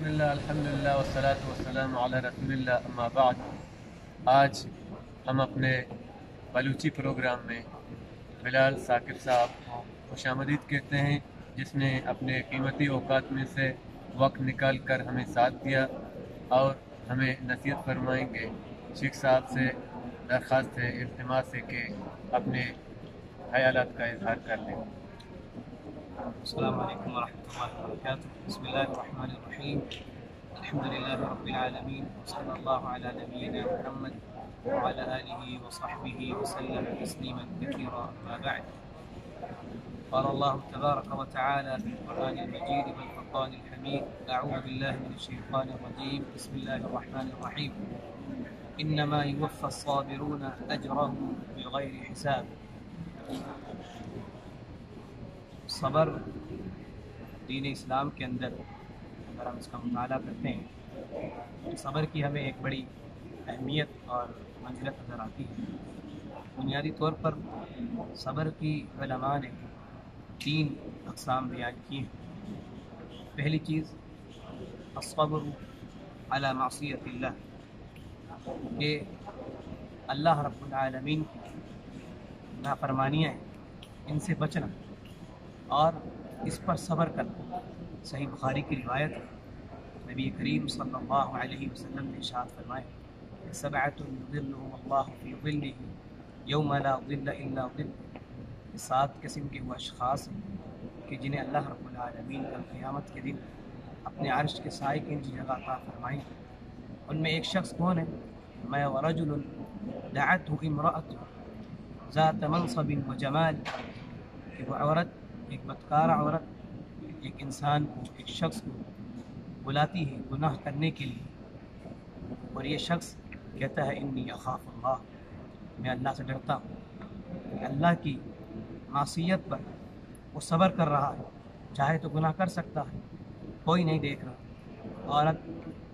بسم اللہ الحمدللہ والصلاۃ والسلام علی رسول اللہ اما بعد۔ آج ہم اپنے بلوچی پروگرام میں بلال ثاقب صاحب کو خوش آمدید کہتے ہیں، جس نے اپنے قیمتی اوقات میں سے وقت نکال کر ہمیں ساتھ دیا اور ہمیں نصیحت فرمائیں گے۔ شیخ صاحب سے درخواست ہے، التماس ہے کہ اپنے خیالات کا اظہار کر لیں۔ السلام علیکم ورحمۃ اللہ وبرکاتہ۔ بسم اللہ الرحمن الرحیم، الحمد للہ رب العالمین، صلی اللہ علی نبینا محمد وعلی آلہ وصحبہ وسلم تسلیما کثیرا، اما بعد۔ قال اللہ تبارک وتعالی فی القرآن المجید والفرقان الحمید، اعوذ باللہ من الشیطان الرجیم، بسم اللہ الرحمن الرحیم، انما یوفی الصابرون اجرهم بغیر حساب۔ صبر دین اسلام کے اندر اگر ہم اس کا مطالعہ کرتے ہیں تو صبر کی ہمیں ایک بڑی اہمیت اور منزلت نظر آتی ہے۔ بنیادی طور پر صبر کی علماء نے 3 اقسام بیان کی ہیں۔ پہلی چیز الصبر علی معصیت اللہ، کہ اللہ رب العالمین کی نافرمانیاں ہیں ان سے بچنا اور اس پر صبر کرنا۔ صحیح بخاری کی روایت ہے، نبی کریم صلی اللہ علیہ وسلم نے ارشاد فرمایا، سبعۃ یظلهم اللہ فی ظلہ یوم لا ظل الا ظلہ۔ 7 قسم کے وہ اشخاص ہیں کہ جنہیں اللہ رب العالمین کل قیامت کے دن اپنے عرش کے سائے کی نیچے جگہ عطا فرمائیں۔ ان میں ایک شخص کون ہے؟ میں ورجل دعته امرأة ذات منصب وجمال، کہ وہ عورت، ایک بدکار عورت ایک انسان کو، ایک شخص کو بلاتی ہے گناہ کرنے کے لیے، اور یہ شخص کہتا ہے انی اخاف اللہ، میں اللہ سے ڈرتا ہوں۔ کہ اللہ کی معصیت پر وہ صبر کر رہا ہے، چاہے تو گناہ کر سکتا ہے، کوئی نہیں دیکھ رہا۔ عورت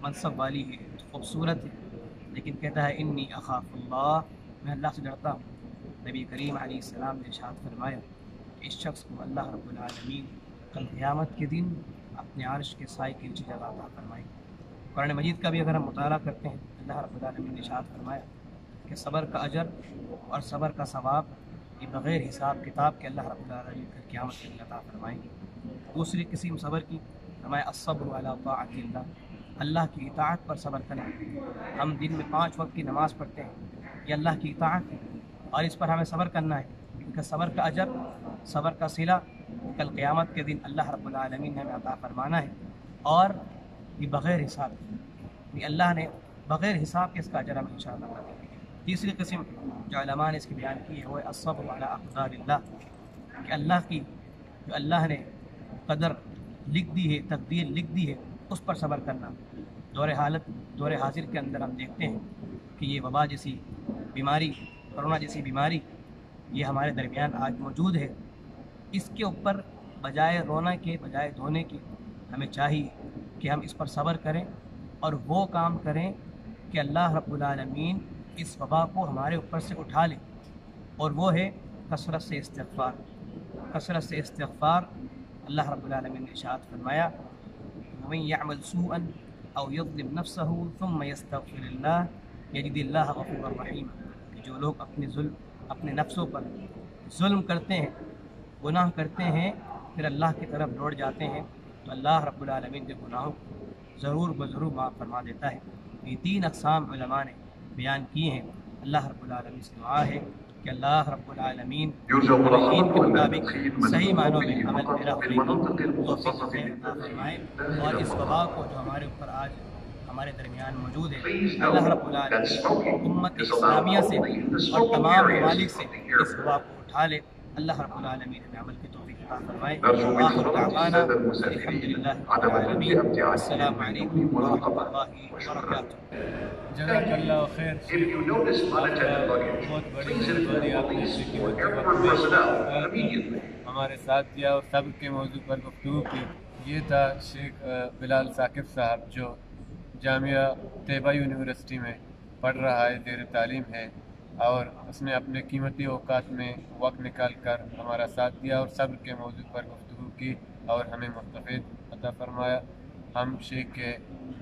منصب والی ہے، خوبصورت ہے، لیکن کہتا ہے انی اخاف اللہ، میں اللہ سے ڈرتا ہوں۔ نبی کریم علیہ السلام نے ارشاد فرمایا، اس شخص کو اللہ رب العالمین کل قیامت کے دن اپنے عرش کے سائے کے نیچے جگہ عطا فرمائے۔ قرآن مجید کا بھی اگر ہم مطالعہ کرتے ہیں، اللہ رب العالمین نے ارشاد فرمایا کہ صبر کا اجر اور صبر کا ثواب یہ بغیر حساب کتاب کے اللہ رب العالمین کل قیامت کے دن عطا فرمائیں گے۔ دوسری قسم صبر کی فرمایا الصبر علی طاعت اللہ، اللہ کی اطاعت پر صبر کریں۔ ہم دن میں 5 وقت کی نماز پڑھتے ہیں، یہ اللہ کی اطاعت ہے اور اس پر ہمیں صبر کرنا ہے، کیونکہ صبر کا اجر، صبر کا صلہ کل قیامت کے دن اللہ رب العالمین نے ہمیں عطا فرمانا ہے، اور یہ بغیر حساب، یہ اللہ نے بغیر حساب کے اس کا اجر ہمیں انشاءاللہ عطا کریں گے۔ تیسری قسم جو علماء نے اس کی بیان کی ہے وہ ہے الصبر علی اقدار اللہ، کہ اللہ کی جو اللہ نے قدر لکھ دی ہے، تقدیر لکھ دی ہے، اس پر صبر کرنا۔ دور حاضر کے اندر ہم دیکھتے ہیں کہ یہ وبا جیسی بیماری، کرونا جیسی بیماری یہ ہمارے درمیان آج موجود ہے۔ اس کے اوپر بجائے رونا کے، بجائے دھونے کے، ہمیں چاہیے کہ ہم اس پر صبر کریں اور وہ کام کریں کہ اللہ رب العالمین اس وبا کو ہمارے اوپر سے اٹھا لے، اور وہ ہے کثرت سے استغفار۔ کثرت سے استغفار، اللہ رب العالمین نے ارشاد فرمایا، وَمَن يَعْمَلْ سُوءًا أَوْ يَظْلِمْ نَفْسَهُ ثُمَّ يَسْتَغْفِرِ اللَّهَ يَجِدِ اللَّهَ غَفُورًا رَحِيمًا، کہ جو لوگ اپنے نفسوں پر ظلم کرتے ہیں، گناہ کرتے ہیں، پھر اللہ کی طرف لوٹ جاتے ہیں، تو اللہ رب العالمین کے گناہوں کو ضرور بضرور معاف فرما دیتا ہے۔ یہ 3 اقسام علماء نے بیان کی ہیں۔ اللہ رب العالمین سے دعا ہے کہ اللہ رب العالمین دین کے مطابق صحیح معنوں میں عمل پیرا ہونے کی توفیق عطا فرمائے، اور اس وبا کو جو ہمارے اوپر آج ہمارے درمیان موجود ہے، اللہ رب العالمین امت اسلامیہ سے اور تمام ممالک سے اس وبا کو اٹھا لے۔ اللہ رب العالمین ہمیں عمل کی توفیق عطا فرمائے۔ آخر دعوانا الحمدللہ رب العالمین، السلام علیکم ورحمۃ اللہ وبرکاتہ۔ جزاک اللہ خیر شیخ، آپ کا بہت بڑی مہربانی، آپ نے اپنے قیمتی وقت میں ہمارے ساتھ دیا اور صبر کے موضوع پر گفتگو کی۔ یہ تھا شیخ بلال ثاقب صاحب، جو جامعہ طیبہ یونیورسٹی میں پڑھ رہا ہے، زیر تعلیم ہے، اور اس نے اپنے قیمتی اوقات میں وقت نکال کر ہمارا ساتھ دیا اور صبر کے موضوع پر گفتگو کی اور ہمیں مستفید عطا فرمایا۔ ہم شیخ کے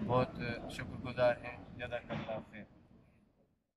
بہت شکر گزار ہیں. جزاک اللہ خیر.